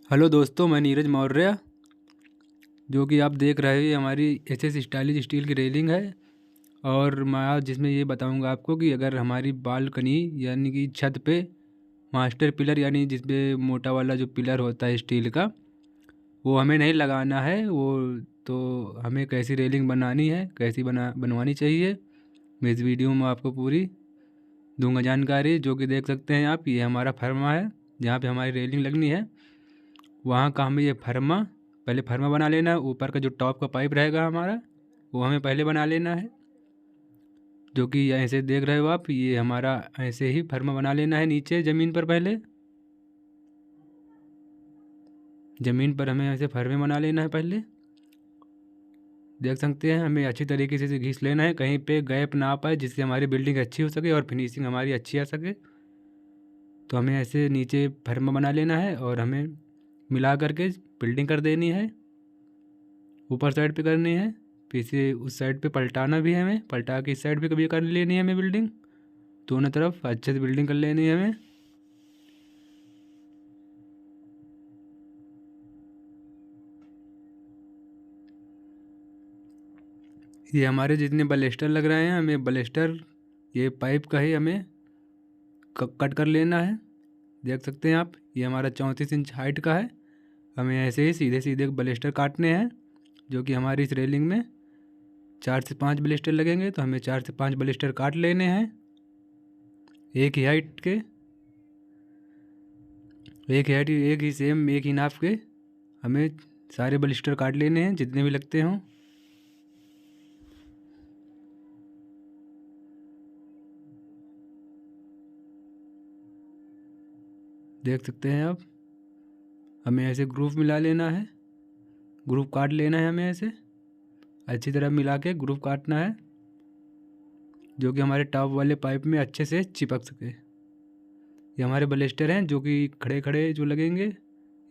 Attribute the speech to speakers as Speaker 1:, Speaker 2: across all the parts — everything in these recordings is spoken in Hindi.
Speaker 1: हेलो दोस्तों, मैं नीरज मौर्य। जो कि आप देख रहे हैं, ये हमारी एसएस स्टाइलिश स्टील की रेलिंग है। और मैं आज जिसमें ये बताऊंगा आपको कि अगर हमारी बालकनी यानी कि छत पे मास्टर पिलर यानी जिसपे मोटा वाला जो पिलर होता है स्टील का, वो हमें नहीं लगाना है। वो तो हमें कैसी रेलिंग बनानी है, कैसी बनवानी चाहिए, मैं इस वीडियो में आपको पूरी दूंगा जानकारी। जो कि देख सकते हैं आप, ये हमारा फर्मा है जहाँ पे हमारी रेलिंग लगनी है। वहाँ का हमें ये फर्मा पहले फर्मा बना लेना है। ऊपर का जो टॉप का पाइप रहेगा हमारा, वो हमें पहले बना लेना है। जो कि ऐसे देख रहे हो आप, ये हमारा ऐसे ही फर्मा बना लेना है नीचे ज़मीन पर। पहले ज़मीन पर हमें ऐसे फर्मे बना लेना है। पहले देख सकते हैं, हमें अच्छी तरीके से इसे घिस लेना है, कहीं पे गैप ना आ पाए, जिससे हमारी बिल्डिंग अच्छी हो सके और फिनिशिंग हमारी अच्छी आ सके। तो हमें ऐसे नीचे फर्मा बना लेना है और हमें मिला करके बिल्डिंग कर देनी है। ऊपर साइड पे करनी है, फिर से उस साइड पे पलटाना भी है हमें, पलटा के इस साइड पे कभी कर लेनी है हमें बिल्डिंग। दोनों तरफ अच्छे से बिल्डिंग कर लेनी है हमें। ये हमारे जितने बलेस्टर लग रहे हैं, हमें बलेस्टर ये पाइप का ही हमें कट कर लेना है। देख सकते हैं आप, ये हमारा 34 इंच हाइट का है। हमें ऐसे ही सीधे सीधे बलेस्टर काटने हैं। जो कि हमारी इस रेलिंग में 4 से 5 बलेस्टर लगेंगे, तो हमें 4 से 5 बलेस्टर काट लेने हैं एक ही हाइट के, एक ही सेम एक ही नाप के। हमें सारे बलिस्टर काट लेने हैं जितने भी लगते हों। देख सकते हैं आप, हमें ऐसे ग्रुप मिला लेना है, ग्रुप काट लेना है। हमें ऐसे अच्छी तरह मिला के ग्रुप काटना है, जो कि हमारे टॉप वाले पाइप में अच्छे से चिपक सके। ये हमारे बलिस्टर हैं जो कि खड़े खड़े जो लगेंगे,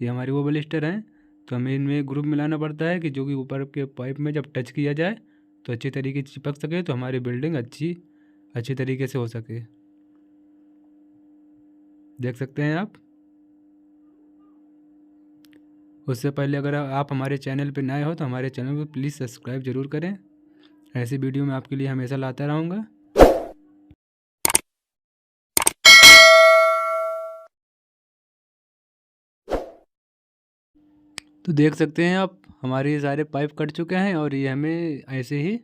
Speaker 1: ये हमारे वो बलिस्टर हैं। तो हमें इनमें ग्रुप मिलाना पड़ता है कि जो कि ऊपर के पाइप में जब टच किया जाए तो अच्छी तरीके से चिपक सके, तो हमारी बिल्डिंग अच्छी तरीके से हो सके। देख सकते हैं आप। उससे पहले अगर आप हमारे चैनल पर नए हो तो हमारे चैनल को प्लीज़ सब्सक्राइब ज़रूर करें। ऐसी वीडियो मैं आपके लिए हमेशा लाता रहूँगा। तो देख सकते हैं आप, हमारे ये सारे पाइप कट चुके हैं और ये हमें ऐसे ही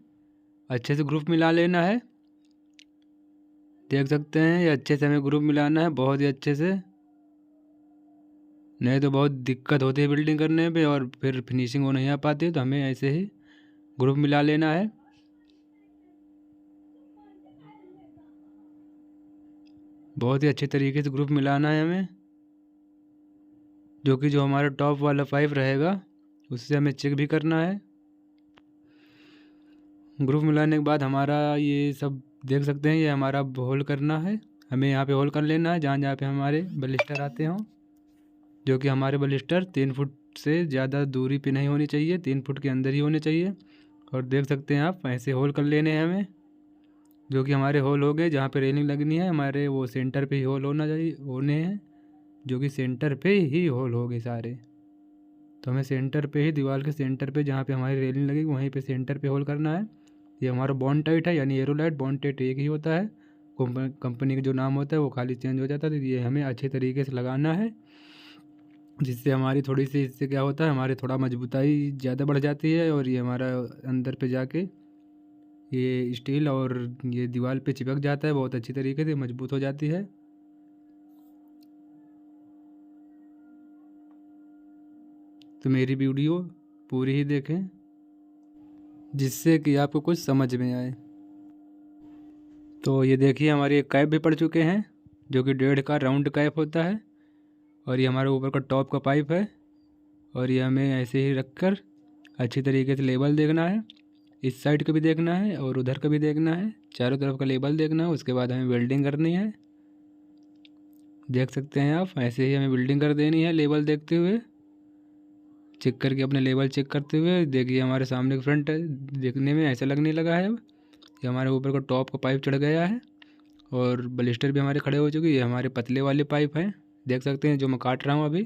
Speaker 1: अच्छे से ग्रुप मिला लेना है। देख सकते हैं, ये अच्छे से हमें ग्रुप मिलाना है, बहुत ही अच्छे से। नहीं तो बहुत दिक्कत होती है बिल्डिंग करने पे और फिर फिनिशिंग हो नहीं आ पाती है। तो हमें ऐसे ही ग्रुप मिला लेना है। बहुत ही अच्छे तरीके से ग्रुप मिलाना है हमें। जो कि जो हमारा टॉप वाला पाइप रहेगा उससे हमें चेक भी करना है। ग्रुप मिलाने के बाद हमारा ये सब देख सकते हैं, ये हमारा होल करना है। हमें यहाँ पे होल कर लेना है जहाँ जहाँ पे हमारे बलिस्टर आते हों। जो कि हमारे बलिस्टर 3 फुट से ज़्यादा दूरी पे नहीं होनी चाहिए, 3 फुट के अंदर ही होने चाहिए। और देख सकते हैं आप, ऐसे होल कर लेने हैं हमें। जो कि हमारे होल हो गए, जहाँ पे रेलिंग लगनी है हमारे वो सेंटर पे ही होल होना चाहिए, होने हैं। जो कि सेंटर पे ही होल हो गए सारे। तो हमें सेंटर पे ही, दीवार के सेंटर पे जहाँ पे हमारी रेलिंग लगेगी वहीं पे सेंटर पे होल करना है। ये हमारा बॉन्ड टाइट है, यानी एरोलाइट बॉन्ड टाइट एक ही होता है। कंपनी का जो नाम होता है वो खाली चेंज हो जाता है। तो ये हमें अच्छे तरीके से लगाना है, जिससे हमारी थोड़ी सी, इससे क्या होता है, हमारे थोड़ा मजबूताई ज़्यादा बढ़ जाती है। और ये हमारा अंदर पे जाके ये स्टील और ये दीवार पे चिपक जाता है, बहुत अच्छी तरीके से मजबूत हो जाती है। तो मेरी वीडियो पूरी ही देखें, जिससे कि आपको कुछ समझ में आए। तो ये देखिए, हमारे एक कैप भी पड़ चुके हैं, जो कि 1.5 का राउंड कैप होता है। और ये हमारे ऊपर का टॉप का पाइप है। और ये हमें ऐसे ही रखकर अच्छी तरीके से लेवल देखना है। इस साइड का भी देखना है और उधर का भी देखना है, चारों तरफ का लेवल देखना है। उसके बाद हमें वेल्डिंग करनी है। देख सकते हैं आप, ऐसे ही हमें बिल्डिंग कर देनी है लेवल देखते हुए, चेक करके अपने लेवल चेक करते हुए। देखिए हमारे सामने का फ्रंट देखने में ऐसा लगने लगा है अब। ये हमारे ऊपर का टॉप का पाइप चढ़ गया है और बलिस्टर भी हमारे खड़े हो चुके हैं। ये हमारे पतले वाले पाइप हैं, देख सकते हैं, जो मैं काट रहा हूँ अभी।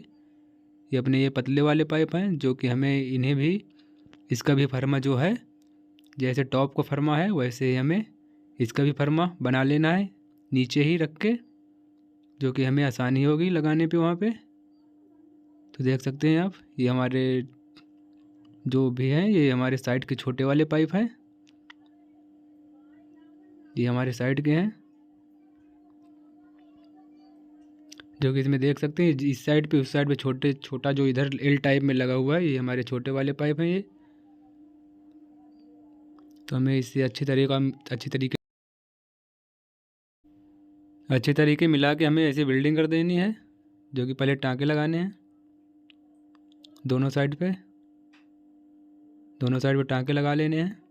Speaker 1: ये अपने ये पतले वाले पाइप हैं, जो कि हमें इन्हें भी, इसका भी फर्मा जो है, जैसे टॉप का फर्मा है वैसे ही हमें इसका भी फर्मा बना लेना है नीचे ही रख के, जो कि हमें आसानी होगी लगाने पे वहाँ पे। तो देख सकते हैं आप, ये हमारे जो भी हैं ये हमारे साइड के छोटे वाले पाइप हैं, ये हमारे साइड के हैं, जो कि इसमें देख सकते हैं इस साइड पे उस साइड पे छोटा जो इधर एल टाइप में लगा हुआ है, ये हमारे छोटे वाले पाइप हैं ये। तो हमें इससे अच्छे तरीके मिला के हमें ऐसे बिल्डिंग कर देनी है, जो कि पहले टाँके लगाने हैं दोनों साइड पे टाँके लगा लेने हैं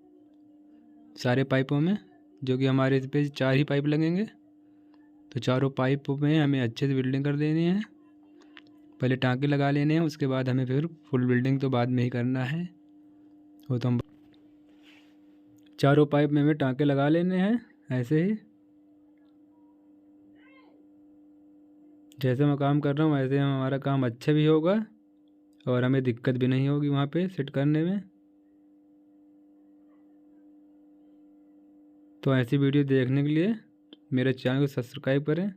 Speaker 1: सारे पाइपों में, जो कि हमारे इस पे 4 ही पाइप लगेंगे। तो चारों पाइपों में हमें अच्छे से बिल्डिंग कर देनी है, पहले टाँके लगा लेने हैं, उसके बाद हमें फिर फुल बिल्डिंग तो बाद में ही करना है। वो तो हम चारों पाइप में हमें टाँके लगा लेने हैं ऐसे ही, जैसे मैं काम कर रहा हूँ वैसे हमारा काम अच्छा भी होगा और हमें दिक्कत भी नहीं होगी वहाँ पे सेट करने में। तो ऐसी वीडियो देखने के लिए मेरे चैनल को सब्सक्राइब करें,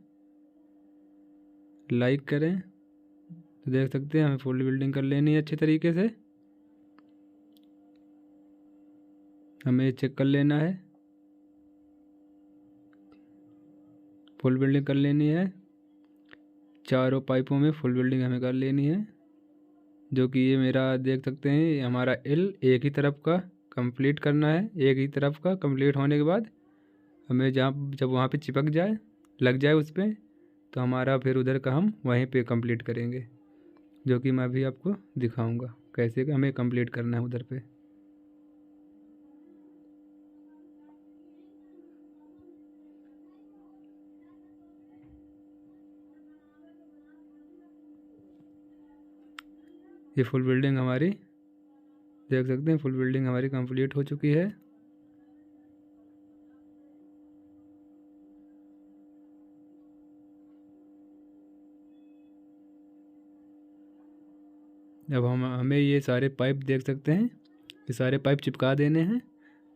Speaker 1: लाइक करें। तो देख सकते हैं हमें फुल बिल्डिंग कर लेनी है अच्छे तरीके से, हमें चेक कर लेना है, फुल बिल्डिंग कर लेनी है, चारों पाइपों में फुल बिल्डिंग हमें कर लेनी है। जो कि ये मेरा देख सकते हैं ये हमारा एल एक ही तरफ का कंप्लीट करना है, एक ही तरफ का कंप्लीट होने के बाद हमें जब वहाँ पे चिपक जाए, लग जाए उस पर, तो हमारा फिर उधर का हम वहीं पे कंप्लीट करेंगे, जो कि मैं अभी आपको दिखाऊंगा कैसे हमें कंप्लीट करना है उधर पे। ये फुल बिल्डिंग हमारी देख सकते हैं, फुल बिल्डिंग हमारी कंप्लीट हो चुकी है। अब हमें ये सारे पाइप देख सकते हैं, ये सारे पाइप चिपका देने हैं,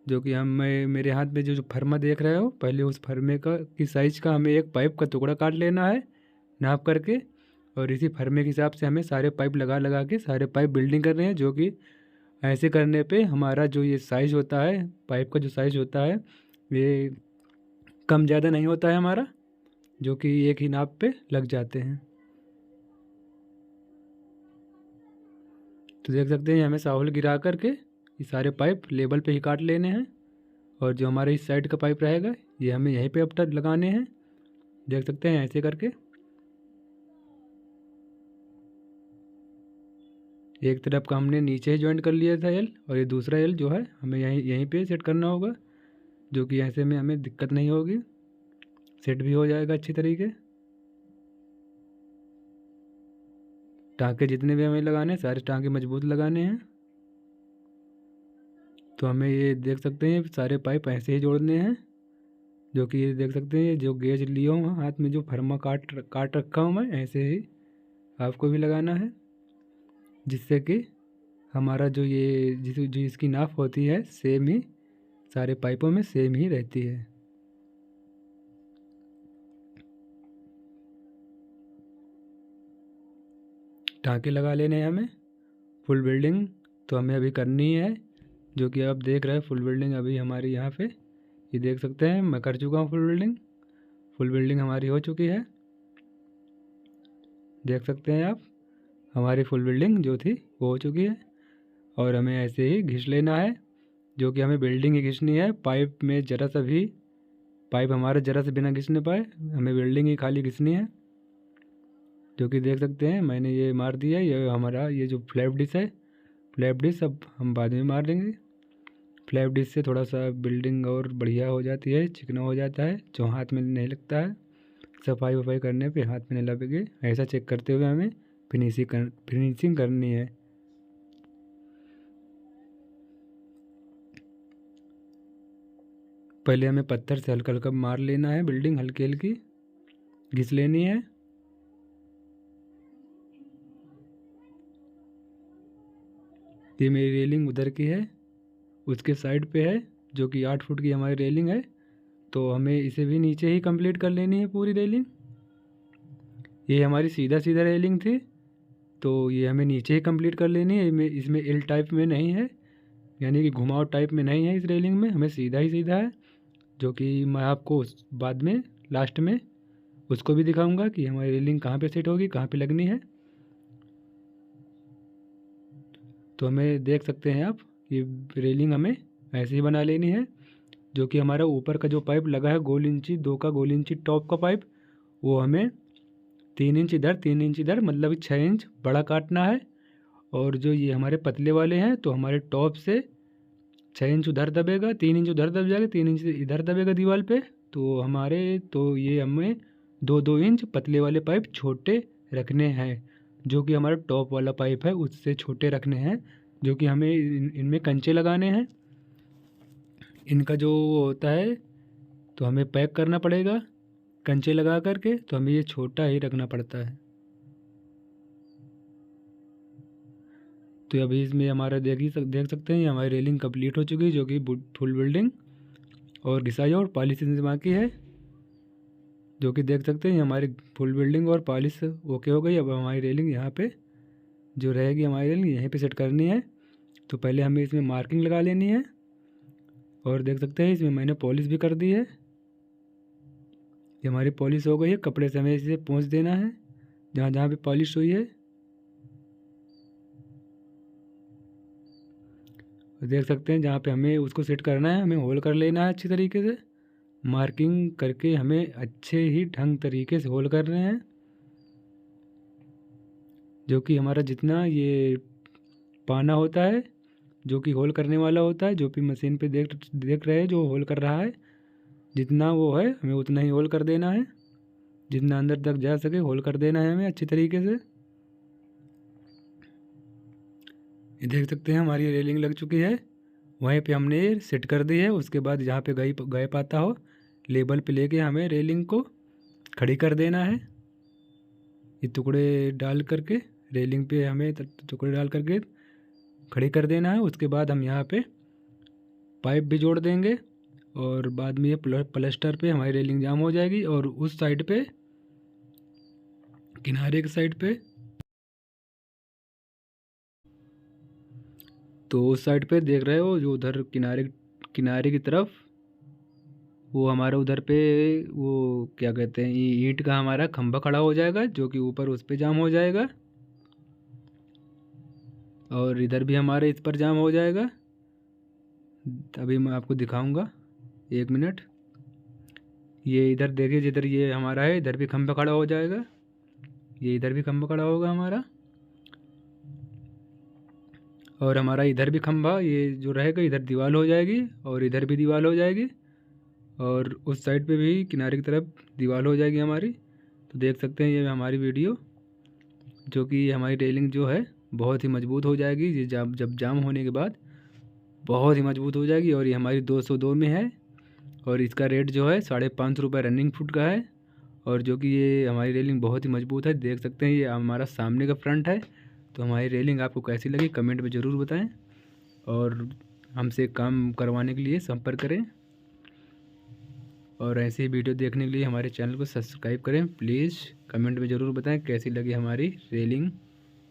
Speaker 1: जो कि हमें मेरे हाथ में जो फर्मा देख रहे हो, पहले उस फर्मे की साइज़ का हमें एक पाइप का टुकड़ा काट लेना है नाप करके, और इसी फर्मे के हिसाब से हमें सारे पाइप लगा लगा के सारे पाइप बिल्डिंग कर रहे हैं। जो कि ऐसे करने पे हमारा जो ये साइज़ होता है, पाइप का जो साइज़ होता है, ये कम ज़्यादा नहीं होता है हमारा, जो कि एक ही नाप पे लग जाते हैं। तो देख सकते हैं हमें साहुल गिरा करके ये सारे पाइप लेवल पे ही काट लेने हैं, और जो हमारे इस साइड का पाइप रहेगा ये हमें यहीं पे अब तक लगाने हैं। देख सकते हैं ऐसे करके एक तरफ का हमने नीचे ही ज्वाइंट कर लिया था एल, और ये दूसरा एल जो है हमें यहीं पे सेट करना होगा, जो कि ऐसे में हमें दिक्कत नहीं होगी, सेट भी हो जाएगा अच्छी तरीके। टाँके जितने भी हमें लगाने हैं सारे टाँके मजबूत लगाने हैं। तो हमें ये देख सकते हैं सारे पाइप ऐसे ही जोड़ने हैं, जो कि ये देख सकते हैं ये जो गेज लिया हूँ हाथ में, जो फर्मा काट रखा हूँ मैं, ऐसे ही आपको भी लगाना है, जिससे कि हमारा जो ये जो इसकी नाप होती है सेम ही सारे पाइपों में सेम ही रहती है। टाँके लगा लेने हैं हमें, फुल बिल्डिंग तो हमें अभी करनी है, जो कि आप देख रहे हैं फुल बिल्डिंग अभी हमारी यहाँ पे ये देख सकते हैं मैं कर चुका हूँ फुल बिल्डिंग हमारी हो चुकी है। देख सकते हैं आप हमारी फुल बिल्डिंग जो थी वो हो चुकी है, और हमें ऐसे ही घिस लेना है, जो कि हमें बिल्डिंग ही घिसनी है, पाइप में ज़रा सा भी पाइप हमारे ज़रा से बिना घिसने पाए, हमें बिल्डिंग ही खाली घिसनी है। जो कि देख सकते हैं मैंने ये मार दिया, ये हमारा ये जो फ्लैप डिश है, फ्लैप डिश अब हम बाद में मार देंगे। फ्लैप डिश से थोड़ा सा बिल्डिंग और बढ़िया हो जाती है, चिकना हो जाता है, जो हाथ में नहीं लगता है, सफाई वफाई करने पे हाथ में नहीं लगे, ऐसा चेक करते हुए हमें फिनिशिंग करनी है। पहले हमें पत्थर से हल्का हल्का मार लेना है, बिल्डिंग हल्की हल्की घिस लेनी है। ये मेरी रेलिंग उधर की है, उसके साइड पे है, जो कि 8 फुट की हमारी रेलिंग है। तो हमें इसे भी नीचे ही कंप्लीट कर लेनी है पूरी रेलिंग। ये हमारी सीधा सीधा रेलिंग थी, तो ये हमें नीचे ही कंप्लीट कर लेनी है। इसमें एल टाइप में नहीं है, यानी कि घुमाव टाइप में नहीं है इस रेलिंग में, हमें सीधा ही सीधा है। जो कि मैं आपको बाद में लास्ट में उसको भी दिखाऊंगा कि हमारी रेलिंग कहाँ पे सेट होगी, कहाँ पे लगनी है। तो हमें देख सकते हैं आप, ये रेलिंग हमें ऐसे ही बना लेनी है। जो कि हमारा ऊपर का जो पाइप लगा है गोल इंची 2 का गोल इंची टॉप का पाइप, वो हमें 3 इंच इधर 3 इंच इधर, मतलब 6 इंच बड़ा काटना है। और जो ये हमारे पतले वाले हैं, तो हमारे टॉप से 6 इंच उधर दबेगा, 3 इंच उधर दब जाएगा, 3 इंच इधर दबेगा दीवार पे। तो ये हमें 2-2 इंच पतले वाले पाइप छोटे रखने हैं, जो कि हमारा टॉप वाला पाइप है उससे छोटे रखने हैं। जो कि हमें इनमें कंचे लगाने हैं। इनका जो होता है, तो हमें पैक करना पड़ेगा कंचे लगा करके, तो हमें ये छोटा ही रखना पड़ता है। तो अभी इसमें हमारा देख सकते हैं, ये हमारी रेलिंग कंप्लीट हो चुकी है, जो कि फुल बिल्डिंग और घिसाई और पॉलिश बाकी है। जो कि देख सकते हैं, ये हमारी फुल बिल्डिंग और पॉलिश ओके हो गई। अब हमारी रेलिंग यहाँ पे जो रहेगी, हमारी रेलिंग यहीं पे सेट करनी है। तो पहले हमें इसमें मार्किंग लगा लेनी है, और देख सकते हैं इसमें मैंने पॉलिश भी कर दी है। ये हमारी पॉलिश हो गई है, कपड़े से हमें इसे पोंछ देना है जहाँ जहाँ पे पॉलिश हुई है। देख सकते हैं जहाँ पे हमें उसको सेट करना है, हमें होल कर लेना है अच्छी तरीके से। मार्किंग करके हमें अच्छे ही ढंग तरीके से होल करने हैं। जो कि हमारा जितना ये पाना होता है, जो कि होल करने वाला होता है, जो भी मशीन पे देख रहे हैं जो होल कर रहा है, जितना वो है हमें उतना ही होल कर देना है। जितना अंदर तक जा सके होल कर देना है हमें अच्छी तरीके से। ये देख सकते हैं हमारी रेलिंग लग चुकी है, वहीं पे हमने सेट कर दी है। उसके बाद जहाँ पे गैप आता हो, लेबल पे लेके हमें रेलिंग को खड़ी कर देना है। ये टुकड़े डाल करके रेलिंग पे हमें टुकड़े डाल करके खड़ी कर देना है। उसके बाद हम यहाँ पे पाइप भी जोड़ देंगे, और बाद में ये प्लास्टर पे हमारी रेलिंग जाम हो जाएगी। और उस साइड पे, किनारे की साइड पे, तो उस साइड पे देख रहे हो जो उधर किनारे किनारे की तरफ, वो हमारा उधर पे वो क्या कहते हैं, ईंट का हमारा खंभा खड़ा हो जाएगा, जो कि ऊपर उस पे जाम हो जाएगा। और इधर भी हमारे इस पर जाम हो जाएगा। अभी मैं आपको दिखाऊंगा, 1 मिनट। ये इधर देखिए, जिधर ये हमारा है इधर भी खंभा खड़ा हो जाएगा, ये इधर भी खंभा खड़ा होगा हमारा। और हमारा इधर भी खंभा ये जो रहेगा, इधर दीवार हो जाएगी और इधर भी दीवार हो जाएगी, और उस साइड पे भी किनारे की तरफ दीवार हो जाएगी हमारी। तो देख सकते हैं ये हमारी वीडियो, जो कि हमारी रेलिंग जो है बहुत ही मजबूत हो जाएगी। ये जब जाम होने के बाद बहुत ही मजबूत हो जाएगी। और ये हमारी 202 में है, और इसका रेट जो है 550 रुपये रनिंग फुट का है। और जो कि ये हमारी रेलिंग बहुत ही मजबूत है, देख सकते हैं ये हमारा सामने का फ्रंट है। तो हमारी रेलिंग आपको कैसी लगी कमेंट में ज़रूर बताएं, और हमसे काम करवाने के लिए संपर्क करें। और ऐसे ही वीडियो देखने के लिए हमारे चैनल को सब्सक्राइब करें प्लीज़। कमेंट में ज़रूर बताएं कैसी लगी हमारी रेलिंग।